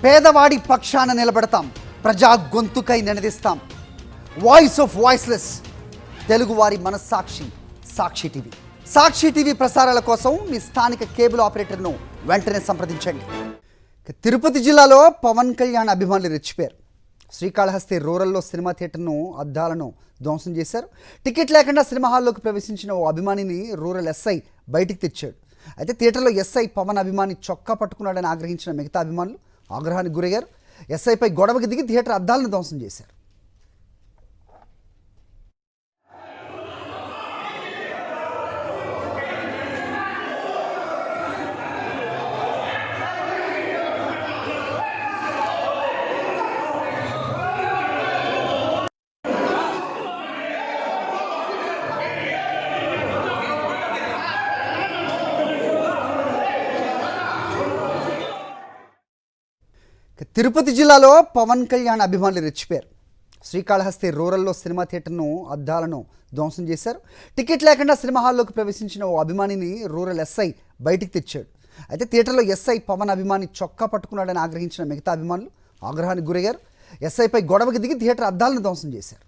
పేదవాడి పక్షాన నిలబడతాం, ప్రజా గొంతుకై నినదిస్తాం. వాయిస్ ఆఫ్ వాయిస్లెస్, తెలుగువారి మనస్సాక్షి సాక్షి టీవీ. సాక్షి టీవీ ప్రసారాల కోసం మీ స్థానిక కేబుల్ ఆపరేటర్ను వెంటనే సంప్రదించండి. తిరుపతి జిల్లాలో పవన్ కళ్యాణ్ అభిమానులు రెచ్చిపోయారు. శ్రీకాళహస్తి రూరల్లో సినిమా థియేటర్ను అద్దాలను ధ్వంసం చేశారు. టికెట్ లేకుండా సినిమా హాల్లోకి ప్రవేశించిన ఓ అభిమానిని రూరల్ ఎస్ఐ బయటికి తెచ్చాడు. అయితే థియేటర్లో ఎస్ఐ పవన్ అభిమాని చొక్కా పట్టుకున్నాడని ఆగ్రహించిన మిగతా అభిమానులు ఆగ్రహానికి గురయ్యారు. ఎస్ఐపై గొడవకి దిగి థియేటర్ అద్దాలను ధ్వంసం చేశారు. తిరుపతి జిల్లాలో పవన్ కళ్యాణ్ అభిమానులు రెచ్చిపోయారు. శ్రీకాళహస్తి రూరల్లో సినిమా థియేటర్ను అద్దాలను ధ్వంసం చేశారు. టికెట్ లేకుండా సినిమా హాల్లోకి ప్రవేశించిన ఓ అభిమానిని రూరల్ ఎస్ఐ బయటికి తెచ్చాడు. అయితే థియేటర్లో ఎస్ఐ పవన్ అభిమాని చొక్కా పట్టుకున్నాడని ఆగ్రహించిన మిగతా అభిమానులు ఆగ్రహానికి గురయ్యారు. ఎస్ఐపై గొడవకి దిగి థియేటర్ అద్దాలను ధ్వంసం చేశారు.